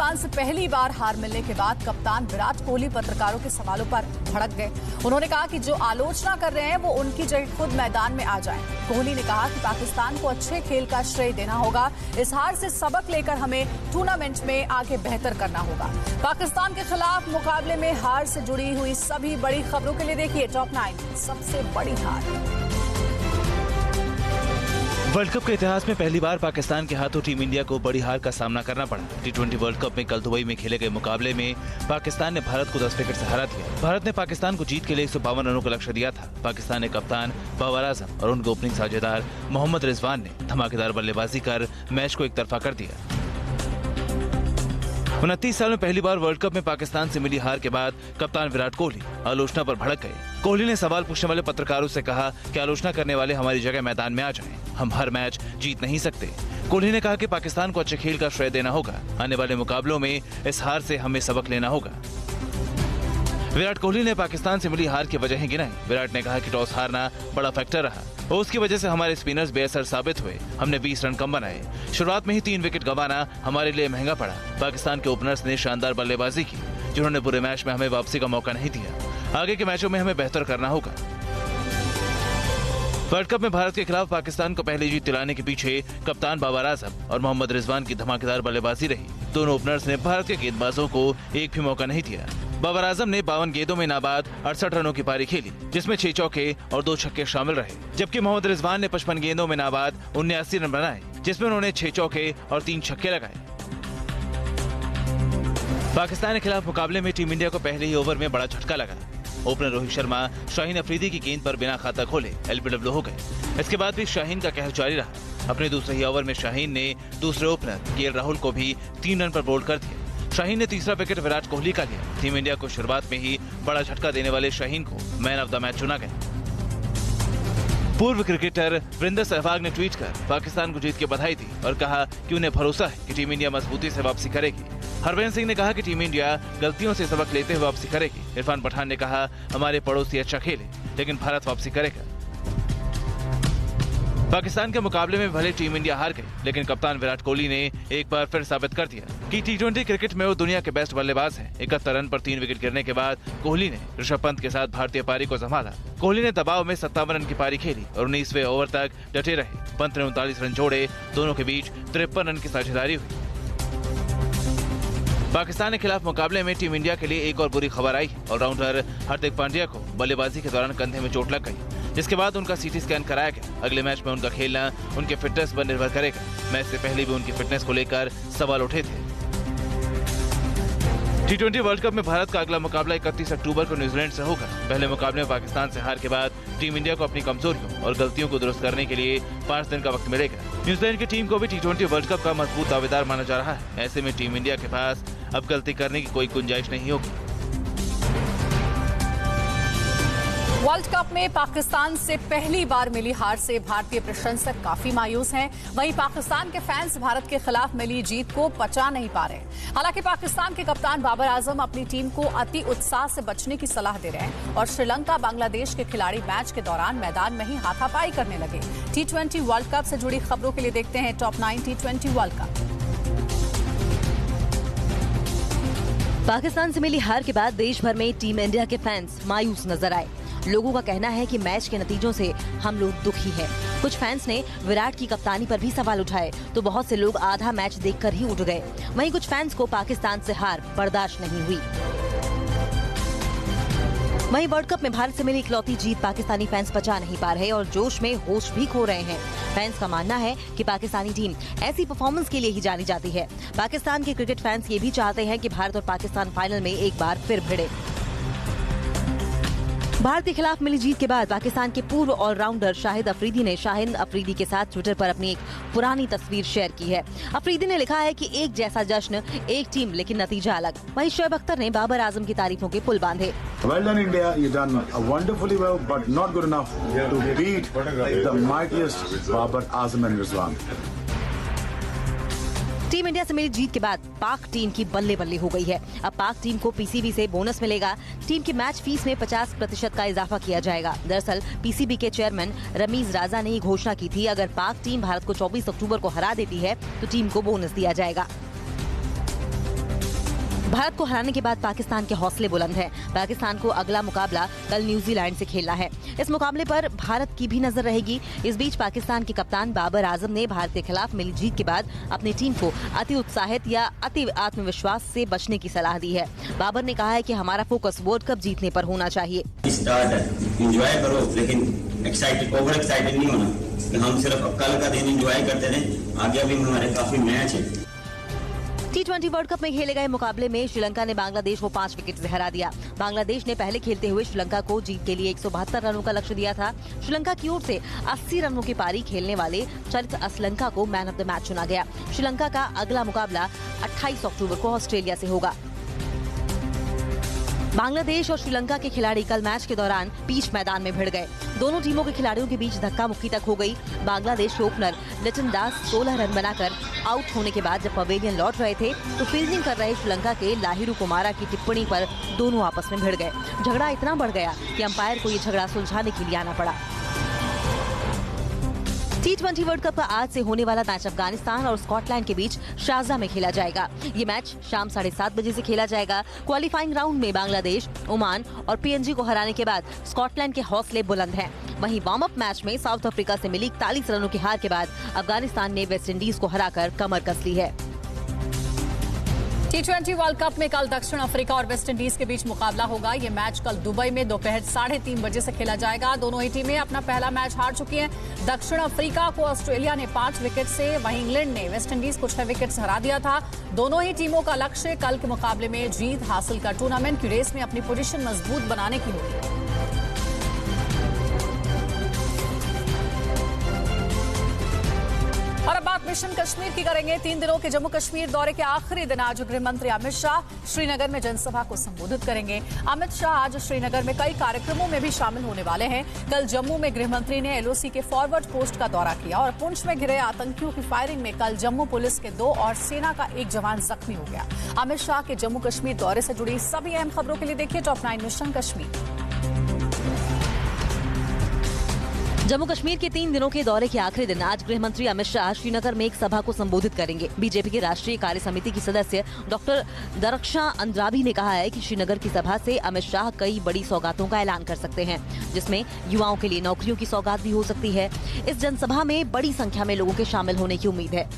पाकिस्तान से पहली बार हार मिलने के बाद कप्तान विराट कोहली पत्रकारों के सवालों पर भड़क गए। उन्होंने कहा कि जो आलोचना कर रहे हैं वो उनकी जगह खुद मैदान में आ जाएं। कोहली ने कहा कि पाकिस्तान को अच्छे खेल का श्रेय देना होगा। इस हार से सबक लेकर हमें टूर्नामेंट में आगे बेहतर करना होगा। पाकिस्तान के खिलाफ मुकाबले में हार से जुड़ी हुई सभी बड़ी खबरों के लिए देखिए टॉप 9 सबसे बड़ी हार। वर्ल्ड कप के इतिहास में पहली बार पाकिस्तान के हाथों टीम इंडिया को बड़ी हार का सामना करना पड़ा। टी20 वर्ल्ड कप में कल दुबई में खेले गए मुकाबले में पाकिस्तान ने भारत को 10 विकेट से हरा दिया। भारत ने पाकिस्तान को जीत के लिए 152 रनों का लक्ष्य दिया था। पाकिस्तान ने कप्तान बाबर आजम और उनके ओपनिंग साझेदार मोहम्मद रिजवान ने धमाकेदार बल्लेबाजी कर मैच को एक तरफा कर दिया। 29 साल में पहली बार वर्ल्ड कप में पाकिस्तान से मिली हार के बाद कप्तान विराट कोहली आलोचना पर भड़क गए। कोहली ने सवाल पूछने वाले पत्रकारों से कहा कि आलोचना करने वाले हमारी जगह मैदान में आ जाएं। हम हर मैच जीत नहीं सकते। कोहली ने कहा कि पाकिस्तान को अच्छे खेल का श्रेय देना होगा। आने वाले मुकाबलों में इस हार से हमें सबक लेना होगा। विराट कोहली ने पाकिस्तान से मिली हार की वजहें गिनाई। विराट ने कहा कि टॉस हारना बड़ा फैक्टर रहा और उसकी वजह से हमारे स्पिनर्स बेअसर साबित हुए। हमने 20 रन कम बनाए। शुरुआत में ही 3 विकेट गंवाना हमारे लिए महंगा पड़ा। पाकिस्तान के ओपनर्स ने शानदार बल्लेबाजी की, जिन्होंने पूरे मैच में हमें वापसी का मौका नहीं दिया। आगे के मैचों में हमें बेहतर करना होगा। वर्ल्ड कप में भारत के खिलाफ पाकिस्तान को पहली जीत दिलाने के पीछे कप्तान बाबर आजम और मोहम्मद रिजवान की धमाकेदार बल्लेबाजी रही। दोनों ओपनर्स ने भारत के गेंदबाजों को एक भी मौका नहीं दिया। बाबर आजम ने 52 गेंदों में नाबाद 68 रनों की पारी खेली, जिसमें 6 चौके और 2 छक्के शामिल रहे। जबकि मोहम्मद रिजवान ने 55 गेंदों में नाबाद 79 रन बनाए, जिसमें उन्होंने 6 चौके और 3 छक्के लगाए। पाकिस्तान के खिलाफ मुकाबले में टीम इंडिया को पहले ही ओवर में बड़ा झटका लगा। ओपनर रोहित शर्मा शाहीन अफरीदी की गेंद पर बिना खाता खोले एलबीडब्ल्यू हो गए। इसके बाद भी शाहीन का कहर जारी रहा। अपने दूसरे ही ओवर में शाहीन ने दूसरे ओपनर केएल राहुल को भी 3 रन पर बोल्ड कर दिया। शाहीन ने तीसरा विकेट विराट कोहली का लिया। टीम इंडिया को शुरुआत में ही बड़ा झटका देने वाले शाहीन को मैन ऑफ द मैच चुना गया। पूर्व क्रिकेटर वीरेंद्र सहवाग ने ट्वीट कर पाकिस्तान को जीत के बधाई दी और कहा कि उन्हें भरोसा है कि टीम इंडिया मजबूती से वापसी करेगी। हरभजन सिंह ने कहा कि टीम इंडिया गलतियों से सबक लेते हुए वापसी करेगी। इरफान पठान ने कहा हमारे पड़ोसी अच्छा खेले, लेकिन भारत वापसी करेगा। पाकिस्तान के मुकाबले में भले टीम इंडिया हार गई, लेकिन कप्तान विराट कोहली ने एक बार फिर साबित कर दिया कि टी20 क्रिकेट में वो दुनिया के बेस्ट बल्लेबाज हैं। 71 रन पर 3 विकेट गिरने के बाद कोहली ने ऋषभ पंत के साथ भारतीय पारी को संभाला। कोहली ने दबाव में 57 रन की पारी खेली और 19वें ओवर तक डटे रहे। पंत ने 39 रन जोड़े। दोनों के बीच 53 रन की साझेदारी हुई। पाकिस्तान के खिलाफ मुकाबले में टीम इंडिया के लिए एक और बुरी खबर आई। ऑलराउंडर हार्दिक पांड्या को बल्लेबाजी के दौरान कंधे में चोट लग गई, जिसके बाद उनका सीटी स्कैन कराया गया। अगले मैच में उनका खेलना उनके फिटनेस पर निर्भर करेगा। मैच से पहले भी उनकी फिटनेस को लेकर सवाल उठे थे। टी20 वर्ल्ड कप में भारत का अगला मुकाबला 31 अक्टूबर को न्यूजीलैंड से होगा। पहले मुकाबले में पाकिस्तान से हार के बाद टीम इंडिया को अपनी कमजोरियों और गलतियों को दुरुस्त करने के लिए 5 दिन का वक्त मिलेगा। न्यूजीलैंड की टीम को भी टी20 वर्ल्ड कप का मजबूत दावेदार माना जा रहा है। ऐसे में टीम इंडिया के पास अब गलती करने की कोई गुंजाइश नहीं होगी। वर्ल्ड कप में पाकिस्तान से पहली बार मिली हार से भारतीय प्रशंसक काफी मायूस हैं। वहीं पाकिस्तान के फैंस भारत के खिलाफ मिली जीत को पचा नहीं पा रहे। हालांकि पाकिस्तान के कप्तान बाबर आजम अपनी टीम को अति उत्साह से बचने की सलाह दे रहे हैं और श्रीलंका बांग्लादेश के खिलाड़ी मैच के दौरान मैदान में ही हाथापाई करने लगे। टी20 वर्ल्ड कप से जुड़ी खबरों के लिए देखते हैं टॉप 9 टी20 वर्ल्ड कप। पाकिस्तान से मिली हार के बाद देश भर में टीम इंडिया के फैंस मायूस नजर आए। लोगों का कहना है कि मैच के नतीजों से हम लोग दुखी हैं। कुछ फैंस ने विराट की कप्तानी पर भी सवाल उठाए, तो बहुत से लोग आधा मैच देखकर ही उठ गए। वहीं कुछ फैंस को पाकिस्तान से हार बर्दाश्त नहीं हुई। वहीं वर्ल्ड कप में भारत से मिली इकलौती जीत पाकिस्तानी फैंस पचा नहीं पा रहे और जोश में होश भी खो रहे हैं। फैंस का मानना है कि पाकिस्तानी टीम ऐसी परफॉर्मेंस के लिए ही जानी जाती है। पाकिस्तान के क्रिकेट फैंस ये भी चाहते हैं कि भारत और पाकिस्तान फाइनल में एक बार फिर भिड़े। भारत के खिलाफ मिली जीत के बाद पाकिस्तान के पूर्व ऑलराउंडर शाहिद अफरीदी ने शाहीन अफरीदी के साथ ट्विटर पर अपनी एक पुरानी तस्वीर शेयर की है। अफरीदी ने लिखा है कि एक जैसा जश्न, एक टीम लेकिन नतीजा अलग। वहीं शोएब अख्तर ने बाबर आजम की तारीफों के पुल बांधे। Well done India, you done wonderfully well, but not good enough to beat the mightiest Babar Azam and Rizwan. Team India से मिली जीत के बाद पाक टीम की बल्ले बल्ले हो गई है। अब पाक टीम को पीसीबी से बोनस मिलेगा। टीम की मैच फीस में 50% का इजाफा किया जाएगा। दरअसल पीसीबी के चेयरमैन रमीज राजा ने ये घोषणा की थी, अगर पाक टीम भारत को 24 अक्टूबर को हरा देती है तो टीम को बोनस दिया जाएगा। भारत को हराने के बाद पाकिस्तान के हौसले बुलंद हैं। पाकिस्तान को अगला मुकाबला कल न्यूजीलैंड से खेलना है। इस मुकाबले पर भारत की भी नजर रहेगी। इस बीच पाकिस्तान के कप्तान बाबर आजम ने भारत के खिलाफ मिली जीत के बाद अपनी टीम को अति उत्साहित या अति आत्मविश्वास से बचने की सलाह दी है। बाबर ने कहा है कि हमारा फोकस वर्ल्ड कप जीतने पर होना चाहिए। एंजॉय करो, लेकिन ओवर एक्साइटेड नहीं होना कि हम सिर्फ कल का दिन एंजॉय करते रहे। आगे अभी हमारे काफी मैच है। T20 वर्ल्ड कप में खेले गए मुकाबले में श्रीलंका ने बांग्लादेश को 5 विकेट से हरा दिया। बांग्लादेश ने पहले खेलते हुए श्रीलंका को जीत के लिए 172 रनों का लक्ष्य दिया था। श्रीलंका की ओर से 80 रनों की पारी खेलने वाले चरित असलंका को मैन ऑफ द मैच चुना गया। श्रीलंका का अगला मुकाबला 28 अक्टूबर को ऑस्ट्रेलिया से होगा। बांग्लादेश और श्रीलंका के खिलाड़ी कल मैच के दौरान बीच मैदान में भिड़ गए। दोनों टीमों के खिलाड़ियों के बीच धक्का मुक्की तक हो गई। बांग्लादेश के ओपनर लिटन दास 16 रन बनाकर आउट होने के बाद जब पवेलियन लौट रहे थे तो फील्डिंग कर रहे श्रीलंका के लाहिरू कुमारा की टिप्पणी पर दोनों आपस में भिड़ गए। झगड़ा इतना बढ़ गया कि अंपायर को ये झगड़ा सुलझाने के लिए आना पड़ा। T20 वर्ल्ड कप का आज से होने वाला मैच अफगानिस्तान और स्कॉटलैंड के बीच शारजा में खेला जाएगा। ये मैच शाम 7:30 बजे से खेला जाएगा। क्वालिफाइंग राउंड में बांग्लादेश, ओमान और PNG को हराने के बाद स्कॉटलैंड के हौसले बुलंद हैं। वहीं वार्म अप मैच में साउथ अफ्रीका से मिली 41 रनों की हार के बाद अफगानिस्तान ने वेस्ट इंडीज को हराकर कमर कस ली है। T20 वर्ल्ड कप में कल दक्षिण अफ्रीका और वेस्ट इंडीज के बीच मुकाबला होगा। ये मैच कल दुबई में दोपहर 3:30 बजे से खेला जाएगा। दोनों ही टीमें अपना पहला मैच हार चुकी हैं। दक्षिण अफ्रीका को ऑस्ट्रेलिया ने 5 विकेट से, वहीं इंग्लैंड ने वेस्ट इंडीज को 6 विकेट से हरा दिया था। दोनों ही टीमों का लक्ष्य कल के मुकाबले में जीत हासिल कर टूर्नामेंट की रेस में अपनी पोजीशन मजबूत बनाने की होगी। और अब बात मिशन कश्मीर की करेंगे। 3 दिनों के जम्मू कश्मीर दौरे के आखिरी दिन आज गृह मंत्री अमित शाह श्रीनगर में जनसभा को संबोधित करेंगे। अमित शाह आज श्रीनगर में कई कार्यक्रमों में भी शामिल होने वाले हैं। कल जम्मू में गृह मंत्री ने LOC के फॉरवर्ड पोस्ट का दौरा किया और पुंछ में घिरे आतंकियों की फायरिंग में कल जम्मू पुलिस के 2 और सेना का 1 जवान जख्मी हो गया। अमित शाह के जम्मू कश्मीर दौरे से जुड़ी सभी अहम खबरों के लिए देखिए टॉप 9 मिशन कश्मीर। जम्मू कश्मीर के 3 दिनों के दौरे के आखिरी दिन आज गृह मंत्री अमित शाह श्रीनगर में एक सभा को संबोधित करेंगे। बीजेपी के राष्ट्रीय कार्य समिति की सदस्य डॉक्टर दरख्शां अंद्राबी ने कहा है कि श्रीनगर की सभा से अमित शाह कई बड़ी सौगातों का ऐलान कर सकते हैं, जिसमें युवाओं के लिए नौकरियों की सौगात भी हो सकती है। इस जनसभा में बड़ी संख्या में लोगों के शामिल होने की उम्मीद है।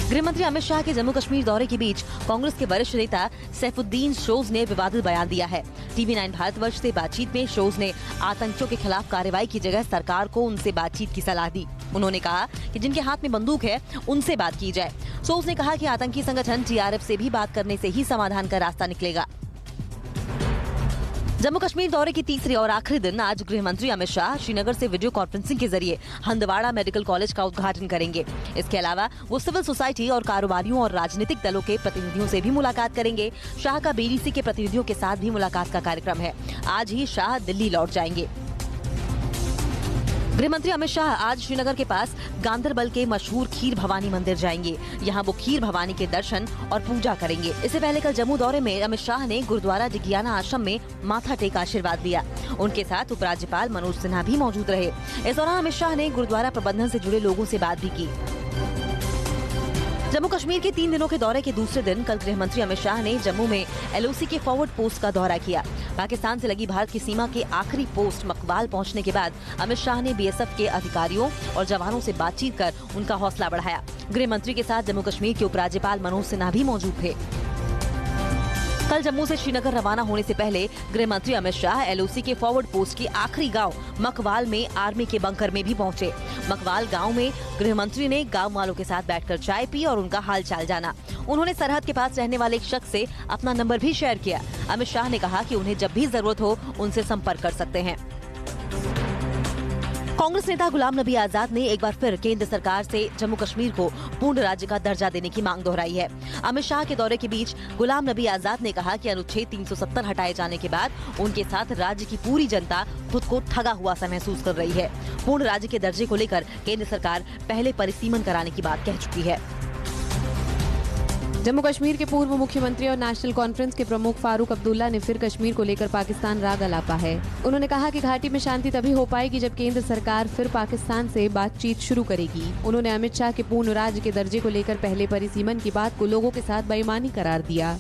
गृह मंत्री अमित शाह के जम्मू कश्मीर दौरे के बीच कांग्रेस के वरिष्ठ नेता सैफुद्दीन शोज ने विवादित बयान दिया है। TV9 भारतवर्ष से बातचीत में शोज ने आतंकियों के खिलाफ कार्रवाई की जगह सरकार को उनसे बातचीत की सलाह दी। उन्होंने कहा कि जिनके हाथ में बंदूक है उनसे बात की जाए। शोज ने कहा कि आतंकी संगठन TRF से भी बात करने से ही समाधान का रास्ता निकलेगा। जम्मू कश्मीर दौरे के तीसरे और आखिरी दिन आज गृह मंत्री अमित शाह श्रीनगर से वीडियो कॉन्फ्रेंसिंग के जरिए हंदवाड़ा मेडिकल कॉलेज का उद्घाटन करेंगे। इसके अलावा वो सिविल सोसाइटी और कारोबारियों और राजनीतिक दलों के प्रतिनिधियों से भी मुलाकात करेंगे। शाह का BDC के प्रतिनिधियों के साथ भी मुलाकात का कार्यक्रम है। आज ही शाह दिल्ली लौट जाएंगे। गृह मंत्री अमित शाह आज श्रीनगर के पास गांदरबल के मशहूर खीर भवानी मंदिर जाएंगे। यहाँ वो खीर भवानी के दर्शन और पूजा करेंगे। इससे पहले कल जम्मू दौरे में अमित शाह ने गुरुद्वारा जिगियाना आश्रम में माथा टेक आशीर्वाद दिया। उनके साथ उपराज्यपाल मनोज सिन्हा भी मौजूद रहे। इस दौरान अमित शाह ने गुरुद्वारा प्रबंधन से जुड़े लोगों से बात भी की। जम्मू कश्मीर के 3 दिनों के दौरे के दूसरे दिन कल गृह मंत्री अमित शाह ने जम्मू में LOC के फॉरवर्ड पोस्ट का दौरा किया। पाकिस्तान से लगी भारत की सीमा के आखिरी पोस्ट मकवाल पहुंचने के बाद अमित शाह ने BSF के अधिकारियों और जवानों से बातचीत कर उनका हौसला बढ़ाया। गृह मंत्री के साथ जम्मू कश्मीर के उपराज्यपाल मनोज सिन्हा भी मौजूद थे। कल जम्मू से श्रीनगर रवाना होने से पहले गृह मंत्री अमित शाह LOC के फॉरवर्ड पोस्ट के आखिरी गांव मकवाल में आर्मी के बंकर में भी पहुंचे। मकवाल गांव में गृह मंत्री ने गांव वालों के साथ बैठकर चाय पी और उनका हाल चाल जाना। उन्होंने सरहद के पास रहने वाले एक शख्स से अपना नंबर भी शेयर किया। अमित शाह ने कहा कि उन्हें जब भी जरूरत हो उनसे संपर्क कर सकते हैं। कांग्रेस नेता गुलाम नबी आजाद ने एक बार फिर केंद्र सरकार से जम्मू कश्मीर को पूर्ण राज्य का दर्जा देने की मांग दोहराई है। अमित शाह के दौरे के बीच गुलाम नबी आजाद ने कहा कि अनुच्छेद 370 हटाए जाने के बाद उनके साथ राज्य की पूरी जनता खुद को ठगा हुआ सा महसूस कर रही है। पूर्ण राज्य के दर्जे को लेकर केंद्र सरकार पहले परिसीमन कराने की बात कह चुकी है। जम्मू कश्मीर के पूर्व मुख्यमंत्री और नेशनल कॉन्फ्रेंस के प्रमुख फारूक अब्दुल्ला ने फिर कश्मीर को लेकर पाकिस्तान राग अलापा है। उन्होंने कहा कि घाटी में शांति तभी हो पाएगी जब केंद्र सरकार फिर पाकिस्तान से बातचीत शुरू करेगी। उन्होंने अमित शाह के पूर्ण राज्य के दर्जे को लेकर पहले परिसीमन की बात को लोगों के साथ बेईमानी करार दिया।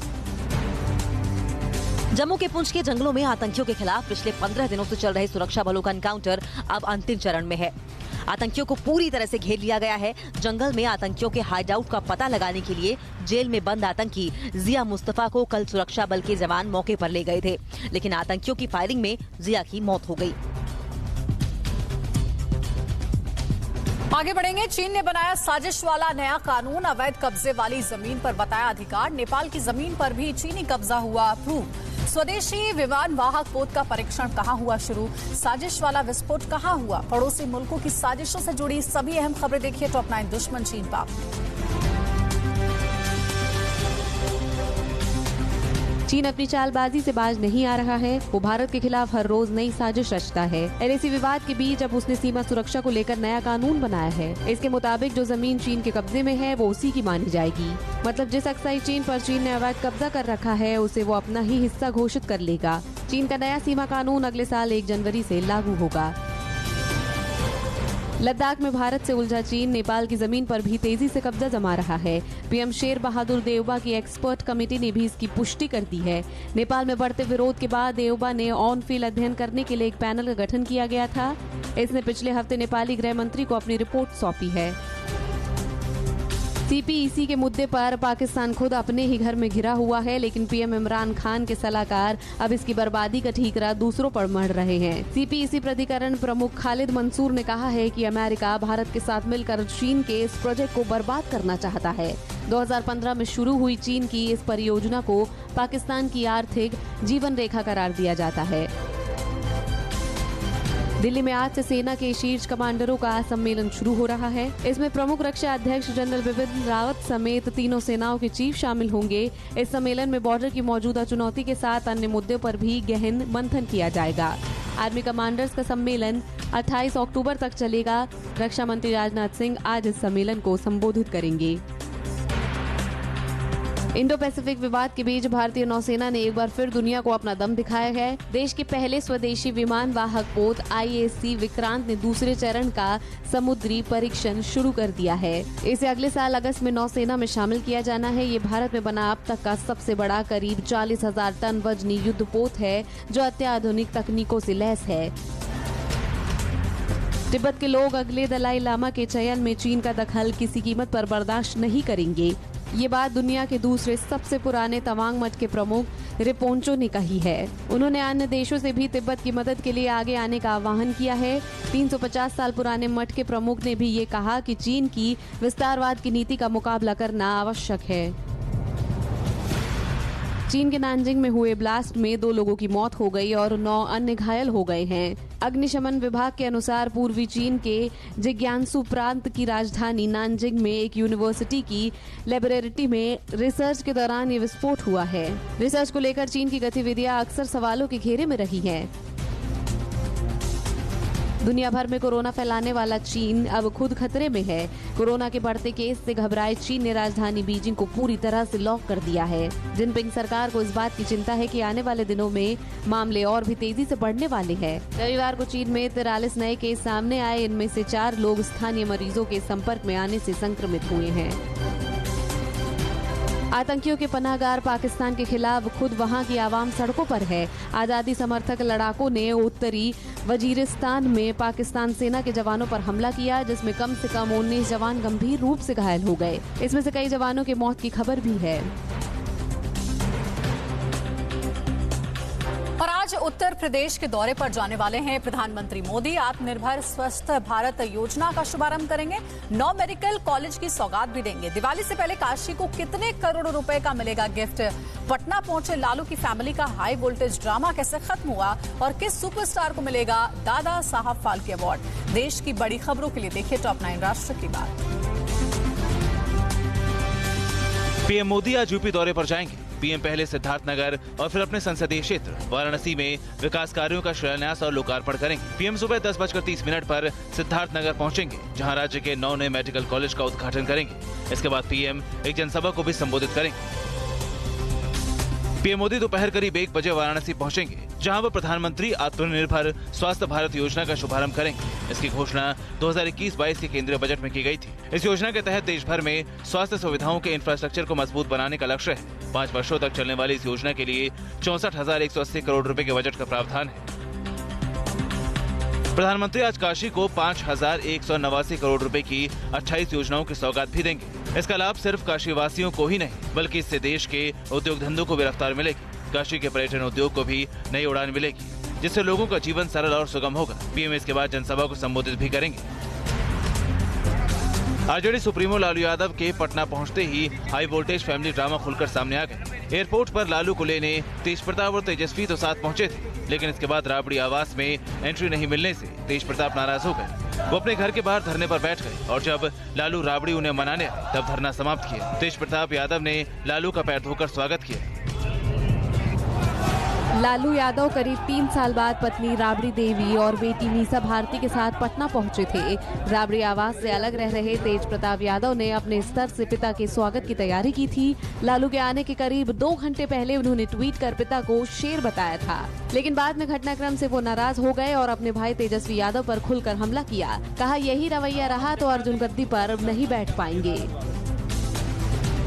जम्मू के पुंछ के जंगलों में आतंकियों के खिलाफ पिछले 15 दिनों से चल रहे सुरक्षा बलों का एनकाउंटर अब अंतिम चरण में है। आतंकियों को पूरी तरह से घेर लिया गया है। जंगल में आतंकियों के हाइडआउट का पता लगाने के लिए जेल में बंद आतंकी जिया मुस्तफा को कल सुरक्षा बल के जवान मौके पर ले गए थे, लेकिन आतंकियों की फायरिंग में जिया की मौत हो गई। आगे बढ़ेंगे। चीन ने बनाया साजिश वाला नया कानून, अवैध कब्जे वाली जमीन पर बताया अधिकार। नेपाल की जमीन पर भी चीनी कब्जा हुआ अप्रूव। स्वदेशी विमान वाहक पोत का परीक्षण कहां हुआ शुरू, साजिश वाला विस्फोट कहां हुआ, पड़ोसी मुल्कों की साजिशों से जुड़ी सभी अहम खबरें देखिए टॉप 9 दुश्मन चीन पाक। चीन अपनी चालबाजी से बाज नहीं आ रहा है। वो भारत के खिलाफ हर रोज नई साजिश रचता है। एलएसी विवाद के बीच अब उसने सीमा सुरक्षा को लेकर नया कानून बनाया है। इसके मुताबिक जो जमीन चीन के कब्जे में है वो उसी की मानी जाएगी। मतलब जिस अक्साई चीन पर चीन ने अवैध कब्जा कर रखा है उसे वो अपना ही हिस्सा घोषित कर लेगा। चीन का नया सीमा कानून अगले साल 1 जनवरी से लागू होगा। लद्दाख में भारत से उलझा चीन नेपाल की जमीन पर भी तेजी से कब्जा जमा रहा है। पीएम शेर बहादुर देवबा की एक्सपर्ट कमेटी ने भी इसकी पुष्टि कर दी है। नेपाल में बढ़ते विरोध के बाद देवबा ने ऑन फील्ड अध्ययन करने के लिए एक पैनल का गठन किया गया था। इसने पिछले हफ्ते नेपाली गृह मंत्री को अपनी रिपोर्ट सौंपी है। सीपीईसी के मुद्दे पर पाकिस्तान खुद अपने ही घर में घिरा हुआ है, लेकिन पीएम इमरान खान के सलाहकार अब इसकी बर्बादी का ठीकरा दूसरों पर मढ़ रहे हैं। सीपीईसी प्राधिकरण प्रमुख खालिद मंसूर ने कहा है कि अमेरिका भारत के साथ मिलकर चीन के इस प्रोजेक्ट को बर्बाद करना चाहता है। 2015 में शुरू हुई चीन की इस परियोजना को पाकिस्तान की आर्थिक जीवन रेखा करार दिया जाता है। दिल्ली में आज से सेना के शीर्ष कमांडरों का सम्मेलन शुरू हो रहा है। इसमें प्रमुख रक्षा अध्यक्ष जनरल बिपिन रावत समेत तीनों सेनाओं के चीफ शामिल होंगे। इस सम्मेलन में बॉर्डर की मौजूदा चुनौती के साथ अन्य मुद्दों पर भी गहन मंथन किया जाएगा। आर्मी कमांडर्स का सम्मेलन 28 अक्टूबर तक चलेगा। रक्षा मंत्री राजनाथ सिंह आज इस सम्मेलन को संबोधित करेंगे। इंडो पैसिफिक विवाद के बीच भारतीय नौसेना ने एक बार फिर दुनिया को अपना दम दिखाया है। देश के पहले स्वदेशी विमान वाहक पोत IAC विक्रांत ने दूसरे चरण का समुद्री परीक्षण शुरू कर दिया है। इसे अगले साल अगस्त में नौसेना में शामिल किया जाना है। ये भारत में बना अब तक का सबसे बड़ा करीब 40,000 टन वजनी युद्ध पोत है, जो अत्याधुनिक तकनीकों से लैस है। तिब्बत के लोग अगले दलाई लामा के चयन में चीन का दखल किसी कीमत पर बर्दाश्त नहीं करेंगे। ये बात दुनिया के दूसरे सबसे पुराने तवांग मठ के प्रमुख रिपोंचो ने कही है। उन्होंने अन्य देशों से भी तिब्बत की मदद के लिए आगे आने का आह्वान किया है। 350 साल पुराने मठ के प्रमुख ने भी ये कहा कि चीन की विस्तारवाद की नीति का मुकाबला करना आवश्यक है। चीन के नानजिंग में हुए ब्लास्ट में 2 लोगों की मौत हो गई और 9 अन्य घायल हो गए हैं। अग्निशमन विभाग के अनुसार पूर्वी चीन के जिग्यांसू प्रांत की राजधानी नानजिंग में एक यूनिवर्सिटी की लैबोरेटरी में रिसर्च के दौरान ये विस्फोट हुआ है। रिसर्च को लेकर चीन की गतिविधियां अक्सर सवालों के घेरे में रही हैं। दुनिया भर में कोरोना फैलाने वाला चीन अब खुद खतरे में है। कोरोना के बढ़ते केस से घबराए चीन ने राजधानी बीजिंग को पूरी तरह से लॉक कर दिया है। जिनपिंग सरकार को इस बात की चिंता है कि आने वाले दिनों में मामले और भी तेजी से बढ़ने वाले हैं। रविवार को चीन में 43 नए केस सामने आए। इनमें से 4 लोग स्थानीय मरीजों के संपर्क में आने से संक्रमित हुए हैं। आतंकियों के पनाहगार पाकिस्तान के खिलाफ खुद वहां की आवाम सड़कों पर है। आजादी समर्थक लड़ाकों ने उत्तरी वजीरिस्तान में पाकिस्तान सेना के जवानों पर हमला किया, जिसमें कम से कम 19 जवान गंभीर रूप से घायल हो गए। इसमें से कई जवानों की मौत की खबर भी है। और आज उत्तर प्रदेश के दौरे पर जाने वाले हैं प्रधानमंत्री मोदी। आत्मनिर्भर स्वस्थ भारत योजना का शुभारंभ करेंगे। 9 मेडिकल कॉलेज की सौगात भी देंगे। दिवाली से पहले काशी को कितने करोड़ रुपए का मिलेगा गिफ्ट। पटना पहुंचे लालू की फैमिली का हाई वोल्टेज ड्रामा कैसे खत्म हुआ और किस सुपरस्टार को मिलेगा दादा साहब फाल्के अवार्ड। देश की बड़ी खबरों के लिए देखिए टॉप 9 राष्ट्र की बात। पीएम मोदी आज यूपी दौरे पर जाएंगे। पीएम पहले सिद्धार्थनगर और फिर अपने संसदीय क्षेत्र वाराणसी में विकास कार्यों का शिलान्यास और लोकार्पण करेंगे। पीएम सुबह 10:30 पर सिद्धार्थनगर पहुंचेंगे, जहां राज्य के 9 नए मेडिकल कॉलेज का उद्घाटन करेंगे। इसके बाद पीएम एक जनसभा को भी संबोधित करेंगे। पीएम मोदी दोपहर करीब 1 बजे वाराणसी पहुंचेंगे, जहां वो प्रधानमंत्री आत्मनिर्भर स्वास्थ्य भारत योजना का शुभारंभ करेंगे। इसकी घोषणा 2021-22 के केंद्रीय बजट में की गई थी। इस योजना के तहत देश भर में स्वास्थ्य सुविधाओं के इंफ्रास्ट्रक्चर को मजबूत बनाने का लक्ष्य है। 5 वर्षों तक चलने वाली इस योजना के लिए 64,180 करोड़ रुपए के बजट का प्रावधान है। प्रधानमंत्री आज काशी को 5,189 करोड़ रुपए की 28 योजनाओं की सौगात भी देंगे। इसका लाभ सिर्फ काशी वासियों को ही नहीं, बल्कि इससे देश के उद्योग धंधों को भी रफ्तार मिलेगी। काशी के पर्यटन उद्योग को भी नई उड़ान मिलेगी, जिससे लोगों का जीवन सरल और सुगम होगा। पीएम इसके बाद जनसभा को संबोधित भी करेंगे। आरजेडी सुप्रीमो लालू यादव के पटना पहुंचते ही हाई वोल्टेज फैमिली ड्रामा खुलकर सामने आ गए। एयरपोर्ट पर लालू को लेने तेज प्रताप और तेजस्वी तो साथ पहुंचे थे, लेकिन इसके बाद राबड़ी आवास में एंट्री नहीं मिलने से तेज प्रताप नाराज हो गए। वो अपने घर के बाहर धरने पर बैठ गए और जब लालू राबड़ी उन्हें मनाने आए तब धरना समाप्त किया। तेज प्रताप यादव ने लालू का पैर धोकर स्वागत किया। लालू यादव करीब 3 साल बाद पत्नी राबड़ी देवी और बेटी मीसा भारती के साथ पटना पहुंचे थे। राबड़ी आवास से अलग रह रहे तेज प्रताप यादव ने अपने स्तर से पिता के स्वागत की तैयारी की थी। लालू के आने के करीब 2 घंटे पहले उन्होंने ट्वीट कर पिता को शेर बताया था, लेकिन बाद में घटनाक्रम से वो नाराज हो गए और अपने भाई तेजस्वी यादव पर खुलकर हमला किया। कहा यही रवैया रहा तो अर्जुन गद्दी पर नहीं बैठ पाएंगे।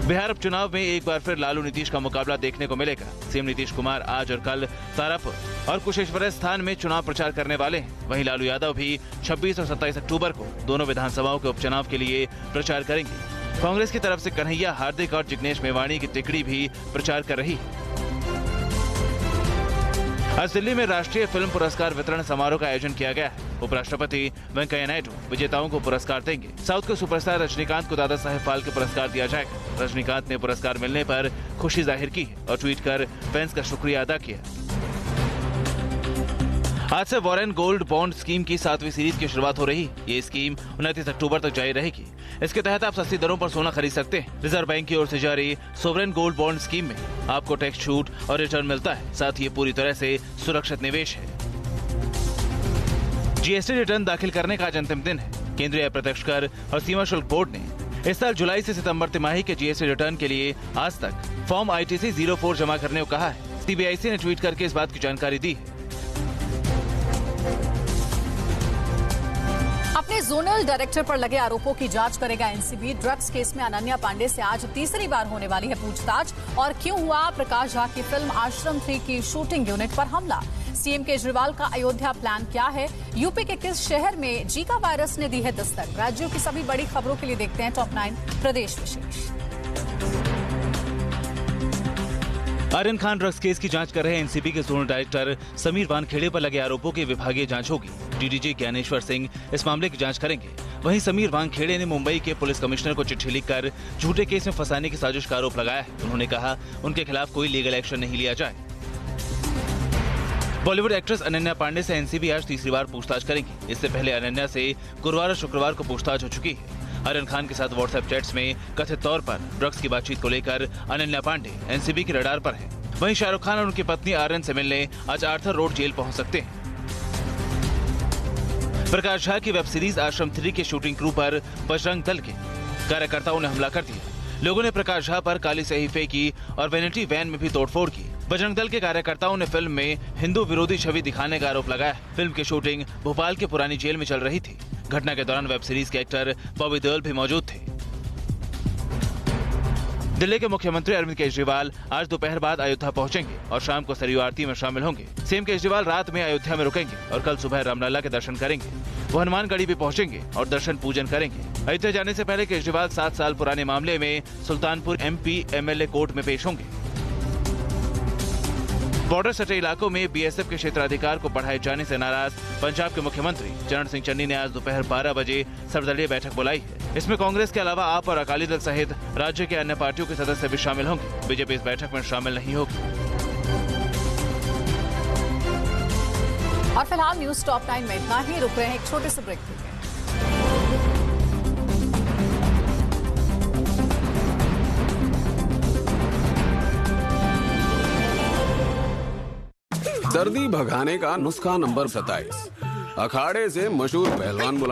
बिहार उपचुनाव में एक बार फिर लालू नीतीश का मुकाबला देखने को मिलेगा। सीएम नीतीश कुमार आज और कल तारापुर और कुशेश्वर स्थान में चुनाव प्रचार करने वाले हैं। वहीं लालू यादव भी 26 और 27 अक्टूबर को दोनों विधानसभाओं के उपचुनाव के लिए प्रचार करेंगे। कांग्रेस की तरफ से कन्हैया, हार्दिक और जिग्नेश मेवाणी की टिकड़ी भी प्रचार कर रही है। आज दिल्ली में राष्ट्रीय फिल्म पुरस्कार वितरण समारोह का आयोजन किया गया है। उपराष्ट्रपति वेंकैया नायडू विजेताओं को पुरस्कार देंगे। साउथ के सुपरस्टार रजनीकांत को दादा साहेब फाल्के पुरस्कार दिया जाएगा। रजनीकांत ने पुरस्कार मिलने पर खुशी जाहिर की और ट्वीट कर फैंस का शुक्रिया अदा किया। आज से वॉरेन गोल्ड बॉन्ड स्कीम की 7वीं सीरीज की शुरुआत हो रही। ये स्कीम 29 अक्टूबर तक जारी रहेगी। इसके तहत आप सस्ती दरों पर सोना खरीद सकते हैं। रिजर्व बैंक की ओर से जारी सोवरेन गोल्ड बॉन्ड स्कीम में आपको टैक्स छूट और रिटर्न मिलता है। साथ ही ये पूरी तरह से सुरक्षित निवेश है। जीएसटी रिटर्न दाखिल करने का आज अंतिम दिन है। केंद्रीय अप्रत्यक्ष कर और सीमा शुल्क बोर्ड ने इस साल जुलाई से सितंबर तिमाही के जीएसटी रिटर्न के लिए आज तक फॉर्म ITC 04 जमा करने को कहा है। CBIC ने ट्वीट करके इस बात की जानकारी दी है। अपने जोनल डायरेक्टर पर लगे आरोपों की जांच करेगा एनसीबी। ड्रग्स केस में अनन्या पांडे से आज तीसरी बार होने वाली है पूछताछ। और क्यों हुआ प्रकाश झा की फिल्म आश्रम 3 की शूटिंग यूनिट पर हमला? सीएम केजरीवाल का अयोध्या प्लान क्या है? यूपी के किस शहर में जीका वायरस ने दी है दस्तक? राज्यों की सभी बड़ी खबरों के लिए देखते हैं टॉप 9 प्रदेश विशेष। आर्यन खान ड्रग्स केस की जांच कर रहे एनसीबी के जोनल डायरेक्टर समीर वानखेड़े पर लगे आरोपों की विभागीय जांच होगी। डीडीजी ज्ञानेश्वर सिंह इस मामले की जांच करेंगे। वहीं समीर वानखेड़े ने मुंबई के पुलिस कमिश्नर को चिट्ठी लिखकर झूठे केस में फंसाने की साजिश का आरोप लगाया है। उन्होंने कहा उनके खिलाफ कोई लीगल एक्शन नहीं लिया जाए। बॉलीवुड एक्ट्रेस अनन्या पांडे से एनसीबी आज तीसरी बार पूछताछ करेंगी। इससे पहले अनन्या से गुरुवार और शुक्रवार को पूछताछ हो चुकी है। आर्यन खान के साथ व्हाट्सएप चैट्स में कथित तौर पर ड्रग्स की बातचीत को लेकर अनन्या पांडे एनसीबी के रडार पर है। वहीं शाहरुख खान और उनकी पत्नी आर्यन से मिलने आज आर्थर रोड जेल पहुंच सकते हैं। प्रकाश झा की वेब सीरीज आश्रम 3 के शूटिंग क्रू पर बजरंग दल के कार्यकर्ताओं ने हमला कर दिया। लोगों ने प्रकाश झा पर काली स्याही फेंकी और वैनिटी वैन में भी तोड़फोड़ की। बजरंग दल के कार्यकर्ताओं ने फिल्म में हिंदू विरोधी छवि दिखाने का आरोप लगाया। फिल्म की शूटिंग भोपाल के पुरानी जेल में चल रही थी। घटना के दौरान वेब सीरीज के एक्टर बॉबी देओल भी मौजूद थे। दिल्ली के मुख्यमंत्री अरविंद केजरीवाल आज दोपहर बाद अयोध्या पहुंचेंगे और शाम को सरयू आरती में शामिल होंगे। सीएम केजरीवाल रात में अयोध्या में रुकेंगे और कल सुबह रामलला के दर्शन करेंगे। वो हनुमानगढ़ी भी पहुंचेंगे और दर्शन पूजन करेंगे। अयोध्या जाने से पहले केजरीवाल 7 साल पुराने मामले में सुल्तानपुर MP MLA कोर्ट में पेश होंगे। बॉर्डर सटे इलाकों में बीएसएफ के क्षेत्राधिकार को बढ़ाए जाने से नाराज पंजाब के मुख्यमंत्री चरण सिंह चन्नी ने आज दोपहर 12 बजे सर्वदलीय बैठक बुलाई है। इसमें कांग्रेस के अलावा आप और अकाली दल सहित राज्य के अन्य पार्टियों के सदस्य भी शामिल होंगे। बीजेपी इस बैठक में शामिल नहीं होगी। और फिलहाल न्यूज टॉप 9 में इतना ही। रुक रहे हैं एक छोटे से ब्रेक के लिए। सर्दी भगाने का नुस्खा नंबर 27। अखाड़े से मशहूर पहलवान बुला